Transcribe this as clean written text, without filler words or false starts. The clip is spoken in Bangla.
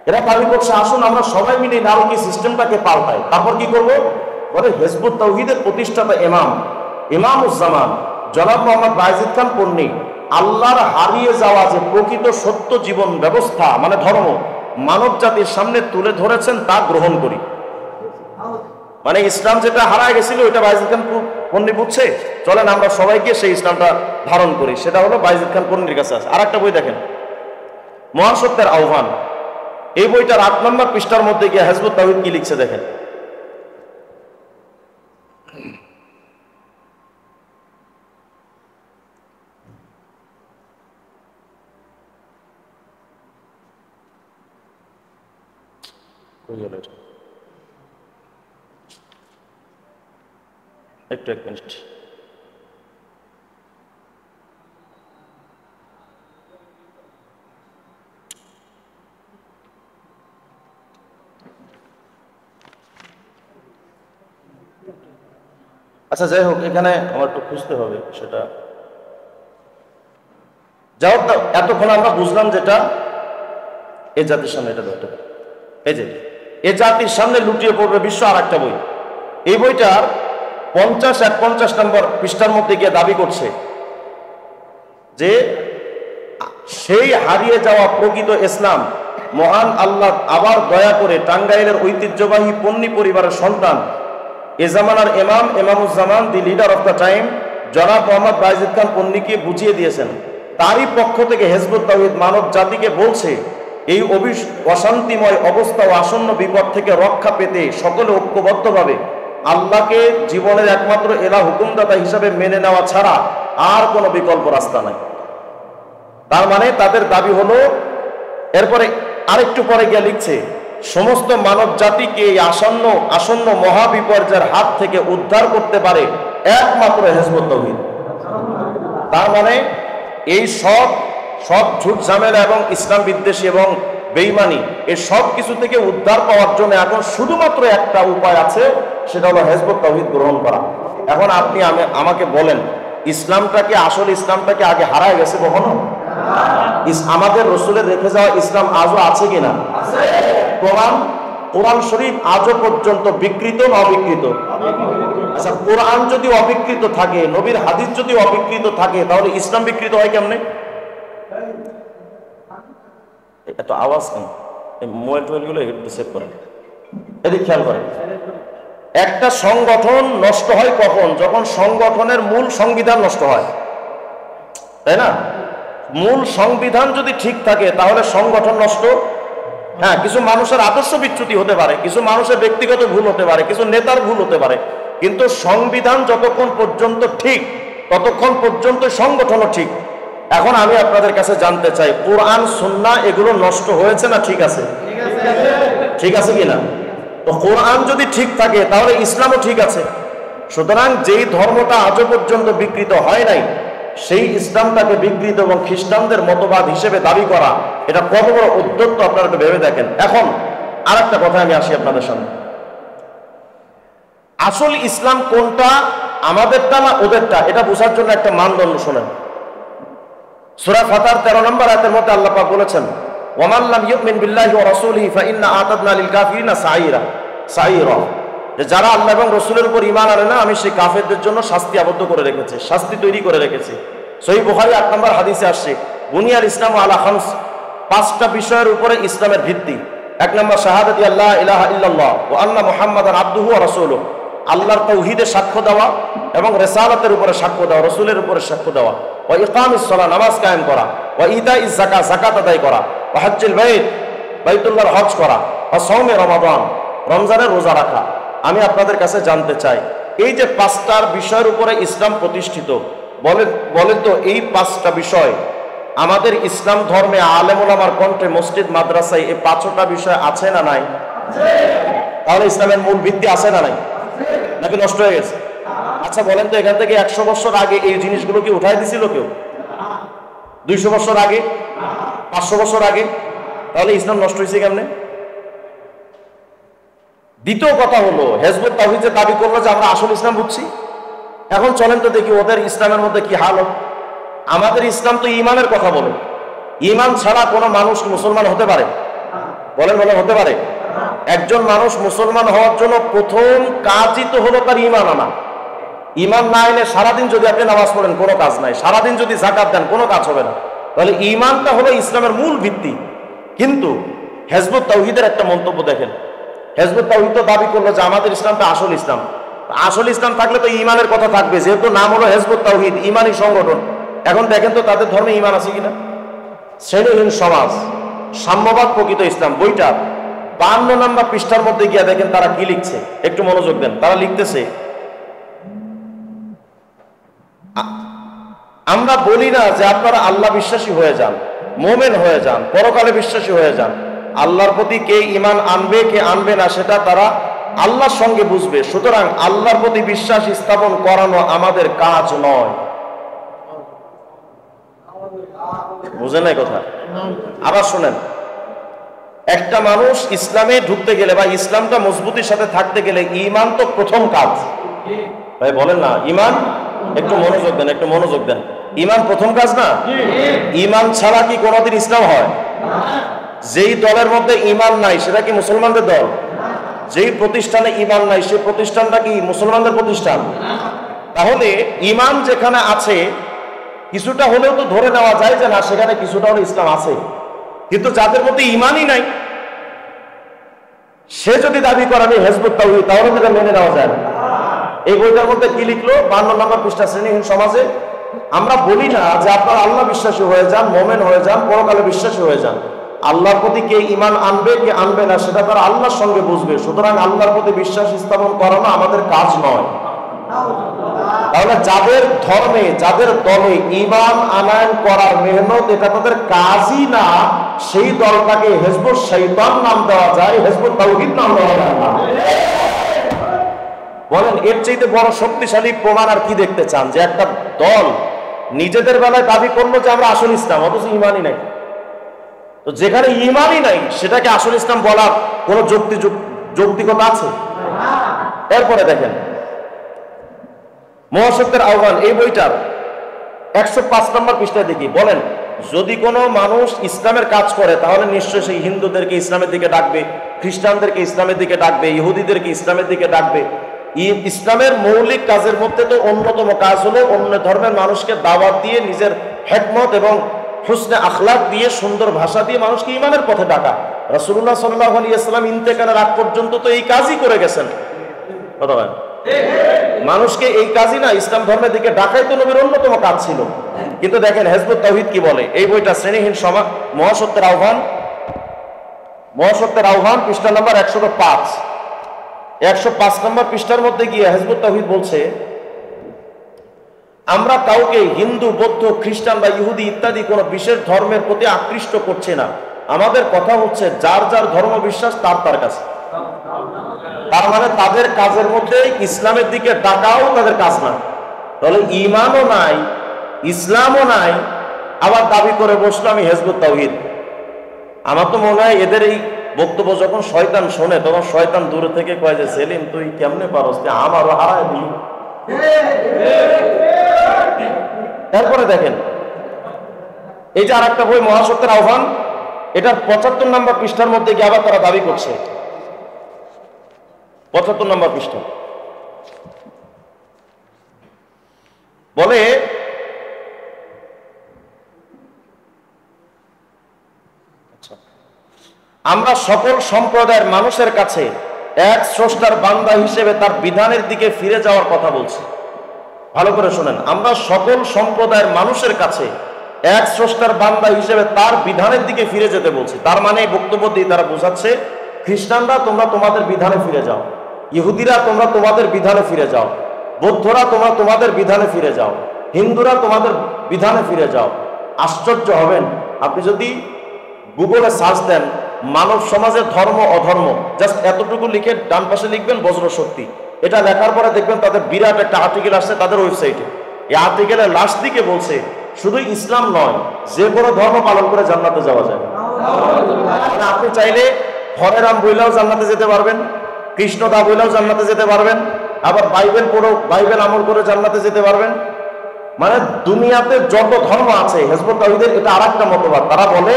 এরা দাবি করছে আসুন আমরা সবাই মিলে নারকী সিস্টেমটাকে পাল্টাই। তারপর কি করব? বলে হিজবুত তাওহীদের প্রতিষ্ঠাতা ইমামুজ্জামান জনাব মোহাম্মদ বায়েজিদ খান পন্নী আল্লাহর হারিয়ে যাওয়া যে প্রকৃত সত্য জীবন ব্যবস্থা মানে ধর্ম মানব জাতির সামনে তুলে ধরেছেন তা গ্রহণ করি। মানে ইসলাম যেটা হারায় গেছিল ওইটা বায়েজিদ খান পন্নী বুঝছে, চলেন আমরা সবাই গিয়ে সেই ইসলামটা ধারণ করি। সেটা হলো বায়েজিদ খান পন্নীর কাছে আছে। আর একটা বই দেখেন, মহান সত্যের আহ্বান। এই বইটার 8 নম্বর পৃষ্ঠার মধ্যে গিয়ে হিজবুত তাওহীদ কি লিখছে দেখেন। একটু এক মিনিট। আচ্ছা যাই হোক, এখানে আমার একটু খুঁজতে হবে সেটা। যাই হোক, এতক্ষণ আমরা বুঝলাম যেটা এ জাতির সামনে এটা ধরতে পারে, এই যে এ জাতির সামনে লুটিয়ে পড়বে বিশ্ব। আর একটা বই, এই বইটার 50-51 নম্বর পৃষ্ঠার মধ্যে গিয়ে দাবি করছে যে সেই হারিয়ে যাওয়া প্রকৃত ইসলাম মহান আল্লাহ আবার দয়া করে টাঙ্গাইলের ঐতিহ্যবাহী পন্নী পরিবারের সন্তান এ জামানার ইমামুজ্জামান দি লিডার অফ দ্য টাইম জনাব মোহাম্মদ বায়েজিদ খান পন্নীকে বুঝিয়ে দিয়েছেন। তারই পক্ষ থেকে হিজবুত তাওহীদ মানব জাতিকে বলছে এই অশান্তিময় অবস্থা ও আসন্ন বিপদ থেকে রক্ষা পেতে সকলে ঐক্যবদ্ধভাবে আল্লাহকে জীবনের একমাত্র এলা হুকুমদাতা হিসাবে মেনে নেওয়া ছাড়া আর কোনো বিকল্প রাস্তা নাই। তার মানে তাদের দাবি হলো, এরপরে আরেকটু পরে গিয়ে লিখছে সমস্ত মানব জাতিকে এই আসন্ন মহাবিপর্যয়ের হাত থেকে উদ্ধার করতে পারে একমাত্র হিজবুত তাওহীদ। তার মানে এই সব ঝুট ঝামেলা এবং ইসলাম বিদ্বেষী এবং বেঈমানি এই সব কিছু থেকে উদ্ধার পাওয়ার জন্য এখন শুধুমাত্র একটা উপায় আছে, সেটা হলো হিজবুত তাওহীদ গ্রহণ করা। এখন আপনি আমাকে বলেন, ইসলামটাকে আসল ইসলামটাকে আগে হারায় গেছে কখনো? আমাদের রসুলের রেখে যাওয়া ইসলাম আজও আছে কিনা? কোরআন শরীফ আজও পর্যন্ত বিকৃত না অবিকৃত? আচ্ছা, কোরআন যদি অবিকৃত থাকে, নবীর হাদিস যদি অবিকৃত থাকে, তাহলে ইসলাম বিকৃত হয় কেমনে? এত আওয়াজ কেন? এই মোবাইল টোবাইলগুলো একটু সেভ করেন, এদিকে খেয়াল করেন। একটা সংগঠন নষ্ট হয় কখন? যখন সংগঠনের মূল সংবিধান নষ্ট হয়, তাই না? মূল সংবিধান যদি ঠিক থাকে তাহলে সংগঠন নষ্ট। হ্যাঁ, কিছু মানুষের আদর্শ বিচ্যুতি হতে পারে, কিছু মানুষের ব্যক্তিগত ভুল হতে পারে, কিছু নেতার ভুল হতে পারে, কিন্তু সংবিধান যতক্ষণ পর্যন্ত ঠিক ততক্ষণ পর্যন্ত সংগঠনও ঠিক। এখন আমি আপনাদের কাছে জানতে চাই, কোরআন সুন্নাহ এগুলো নষ্ট হয়েছে না ঠিক আছে? ঠিক আছে কিনা? তো কোরআন যদি ঠিক থাকে তাহলে ইসলামও ঠিক আছে। সুতরাং যেই ধর্মটা আজও পর্যন্ত বিকৃত হয় নাই, সেই ইসলামটাকে বিকৃত এবং খ্রিস্টানদের মতবাদ হিসেবে দাবি করা, এটা কত বড় উদ্যত্ত আপনারা একটু ভেবে দেখেন। এখন আর একটা কথা আমি আসি আপনাদের সামনে, আসল ইসলাম কোনটা, আমাদেরটা না ওদেরটা, এটা বোঝার জন্য একটা মানদণ্ড শোনেন। সূরা ফাতির 13 নম্বর আয়াতের মধ্যে আল্লাহ পাক বলেছেন, ওয়ামান লাম ইউমিন বিল্লাহি ওয়া রাসূলিহি ফাইন্না আতাদনা লিল কাফিরিনা সাইরা, যে যারা আল্লাহ এবং রাসূলের উপর ঈমান আনে না, আমি সেই কাফেরদের জন্য শাস্তি আবদ্ধ করে রেখেছি, শাস্তি তৈরি করে রেখেছি। সহিহ বুখারী 8 নম্বর হাদিসে আসছে, বুনিয়াল ইসলামু আলা খামস, 5টা বিষয়ের উপরে ইসলামের ভিত্তি। 1 নম্বর শাহাদাতি আল্লাহ ইলাহা ইল্লাল্লাহ ওয়া আন্না মুহাম্মাদান আবদুহু ওয়া রাসূলুহু, আল্লাহর তাওহীদে সাক্ষ্য দেওয়া এবং রিসালাতের উপরে সাক্ষ্য দেওয়া, রাসূলের উপরে সাক্ষ্য দেওয়া, ওয়া ইকামিস সালাহ, নামাজ কায়েম করা, ওয়া ইতাইজ যাকাত, যাকাত আদায় করা, ওয়া হজ্জুল বাইত, বাইতুল্লাহর হজ করা, ওয়া সাওমে রমাদান, রমজানের রোজা রাখা। আমি আপনাদের কাছে জানতে চাই, এই যে 5টার বিষয়ের উপরে ইসলাম প্রতিষ্ঠিত, বলেন তো এই 5টা বিষয় আমাদের ইসলাম ধর্মে আলেম ওলামার কণ্ঠে মসজিদ মাদ্রাসায় এই 5টা বিষয় আছে না নাই? তাহলে ইসলামের মূল ভিত্তি আছে না নাই, নাকি নষ্ট হয়ে গেছে? আচ্ছা বলেন তো, এখান থেকে 100 বছর আগে এই জিনিসগুলো কি উঠাই দিছিল কেউ? 200 বছর আগে, 500 বছর আগে? তাহলে ইসলাম নষ্ট হয়েছে কেমনে? দ্বিতীয় কথা হলো, হিজবুত তাওহীদ যে দাবি করলো যে আমরা আসল ইসলাম বুঝছি, এখন চলেন তো দেখি ওদের ইসলামের মধ্যে কি হাল। আমাদের ইসলাম তো ঈমানের কথা বলে, ইমান ছাড়া কোনো মানুষ মুসলমান হতে পারে? বলেন বলেন, হতে পারে? একজন মানুষ মুসলমান হওয়ার জন্য প্রথম কাজই তো হলো তার ইমান আনা। ইমান না এনে সারাদিন যদি আপনি নামাজ পড়েন কোনো কাজ নাই, সারাদিন যদি যাকাত দেন কোনো কাজ হবে না। তাহলে ইমানটা হলো ইসলামের মূল ভিত্তি। কিন্তু হিজবুত তাওহীদের একটা মন্তব্য দেখেন। হিজবুত তাওহীদ তো দাবি করলো যে আমাদের ইসলামটা আসল ইসলাম। আসল ইসলাম থাকলে তো ইমানের কথা থাকবে, যেহেতু নাম হলো হিজবুত তাওহীদ, ইমানি সংগঠন। এখন দেখেন তো তাদের ধর্মে ইমান আছে কিনা। শ্রেণীহীন সমাজ, সাম্যবাদ প্রকৃত ইসলাম বইটা 52 নম্বর পৃষ্ঠার মধ্যে গিয়ে দেখেন তারা কি লিখছে, একটু মনোযোগ দেন। তারা লিখতেছে, আমরা বলি না যে আপনারা আল্লাহ বিশ্বাসী হয়ে যান, মোমেন হয়ে যান, পরকালে বিশ্বাসী হয়ে যান। আল্লাহর প্রতি কে ইমান আনবে কে আনবে না সেটা তারা আল্লাহর সঙ্গে বুঝবে। সুতরাং আল্লাহর প্রতি বিশ্বাস স্থাপন করানো আমাদের কাজ নয়। বুঝেন নাই কথা? আবার শোনেন, একটা মানুষ ইসলামে ঢুকতে গেলে বা ইসলামটা মজবুতির সাথে থাকতে গেলে ইমান তো প্রথম কাজ। ভাই বলেন না, ইমান, একটু মনোযোগ দেন, একটু মনোযোগ দেন। ইমান প্রথম কাজ না? ইমান ছাড়া কি কোনোদিন ইসলাম হয়? যেই দলের মধ্যে ইমান নাই সেটা কি মুসলমানদের দল? যেই প্রতিষ্ঠানে ইমান নাই সেই প্রতিষ্ঠানটা কি মুসলমানদের প্রতিষ্ঠান? তাহলে ইমান যেখানে আছে কিছুটা হলেও তো ধরে নেওয়া যায় যে না, সেখানে কিছুটা হলে ইসলাম আছে। কিন্তু যাদের মধ্যে ইমানই নাই সে যদি দাবি করে আমি হিজবুত তাওহীদ, তাহলে সেটা মেনে নেওয়া যায় না। এই বইটার মধ্যে কি লিখলো? 52 নম্বর পৃষ্ঠা, শ্রেণীহীন সমাজে আমরা বলি না যে আপনারা আল্লাহ বিশ্বাসী হয়ে যান, মোমেন হয়ে যান, পরকালে বিশ্বাসী হয়ে যান। আল্লাহর প্রতি কে ইমান আনবে কে আনবে না সেটা তারা আল্লাহর সঙ্গে বুঝবে। সুতরাং আল্লাহর প্রতি বিশ্বাস স্থাপন করানো আমাদের কাজ নয়। তাহলে যাদের ধর্মে, যাদের দলে ইমান আনয়ন করার মেহনত এটা তাদের কাজই না, সেই দলটাকে হিজবুত শয়তান নাম দেওয়া যায়, হিজবুত তাওহীদ নাম দেওয়া যায় না। বলেন এর চাইতে বড় শক্তিশালী প্রমাণ আর কি দেখতে চান? যে একটা দল নিজেদের বেলায় দাবি করলো যে আমরা আসল ইসলাম, অথচ ইমানই নাই। তো যেখানে ইমানই নাই সেটাকে আসল ইসলাম বলার কোন যৌক্তিকতা আছে? এরপরে দেখেন মহাসত্যের আহ্বান, এই বইটার 105 নম্বর পৃষ্ঠায় দেখি। বলেন যদি কোনো মানুষ ইসলামের কাজ করে তাহলে নিশ্চয়ই সেই হিন্দুদেরকে ইসলামের দিকে ডাকবে, খ্রিস্টানদেরকে ইসলামের দিকে ডাকবে, ইহুদিদেরকে ইসলামের দিকে ডাকবে। ইসলামের মৌলিক কাজের মধ্যে তো অন্যতম কাজ হলো অন্য ধর্মের মানুষকে দাওয়াত দিয়ে, নিজের হিকমত এবং হুসনে আখলাক দিয়ে, সুন্দর ভাষা দিয়ে মানুষকে ইমানের পথে ডাকা। রাসূলুল্লাহ সাল্লাল্লাহু আলাইহি ওয়াসাল্লাম ইন্তেকালের আগ পর্যন্ত তো এই কাজই করে গেছেন। কথা বলেন, মানুষকে এই কাজই না, ইসলাম ধর্মের দিকে ডাকাই তো নবীর অন্যতম কাজ ছিল। কিন্তু দেখেন হিজবুত তাওহীদ কি বলে, এই বইটা শ্রেণীহীন সমাজ, মহাসত্যের আহ্বান, মহাসত্যের আহ্বান পৃষ্ঠা নাম্বার 105। 105 নম্বর পৃষ্ঠার মধ্যে গিয়ে হিজবুত তাওহীদ বলছে, আমরা কাউকে হিন্দু, বৌদ্ধ, খ্রিস্টান বা ইহুদি ইত্যাদি কোনো বিশেষ ধর্মের প্রতি আকৃষ্ট করছে না। আমাদের কথা হচ্ছে যার যার ধর্ম বিশ্বাস তার তার কাছে। তার মানে তাদের কাজের মধ্যে ইসলামের দিকে ডাকাও তাদের কাজ না। তাহলে ইমানও নাই, ইসলামও নাই, আবার দাবি করে বসলো আমি হিজবুত তাওহীদ। আমার তো মনে হয় এদের এই বক্তব্য যখন শয়তান শোনে তখন শয়তান দূরে থেকে কয় যে সেলিম তুই কেমনে পারস, আমারও হারায় দিই। তারপরে দেখেন এই যে আর একটা বই মহাসত্যের আহ্বান, এটার 75 নম্বর পৃষ্ঠার মধ্যে গিয়ে আবার তারা দাবি করছে, 75 নম্বর পৃষ্ঠা বলে আমরা সকল সম্প্রদায়ের মানুষের কাছে এক স্রষ্টার বান্দা হিসেবে তার বিধানের দিকে ফিরে যাওয়ার কথা বলছি। ভালো করে শুনেন, আমরা সকল সম্প্রদায়ের মানুষের কাছে এক স্রষ্টার বান্দা হিসেবে তার বিধানের দিকে ফিরে যেতে বলছি। তার মানে বক্তব্য দিয়ে তারা বোঝাচ্ছে খ্রিস্টানরা তোমরা তোমাদের বিধানে ফিরে যাও, ইহুদিরা তোমরা তোমাদের বিধানে ফিরে যাও, বৌদ্ধরা তোমরা তোমাদের বিধানে ফিরে যাও, হিন্দুরা তোমাদের বিধানে ফিরে যাও। আশ্চর্য হবেন আপনি যদি গুগলে সার্চ দেন মানব সমাজের ধর্ম অধর্ম, জাস্ট এতটুকু লিখে ডান পাশে লিখবেন বজ্র শক্তি। এটা লেখার পরে দেখবেন তাদের বিরাট একটা আর্টিকেল আসছে তাদের ওয়েবসাইটে। এই আর্টিকেলের লাস্ট দিকে বলছে শুধু ইসলাম নয়, যে কোনো ধর্ম পালন করে জান্নাতে যাওয়া যায়। আপনি চাইলে হরে রাম বইলাও জান্নাতে যেতে পারবেন, কৃষ্ণ দা বইলাও জান্নাতে যেতে পারবেন, আবার বাইবেল পড়ো, বাইবেল আমল করে জান্নাতে যেতে পারবেন। মানে দুনিয়াতে যত ধর্ম আছে হিজবুত তাওহীদের এটা আরেকটা মতবাদ। তারা বলে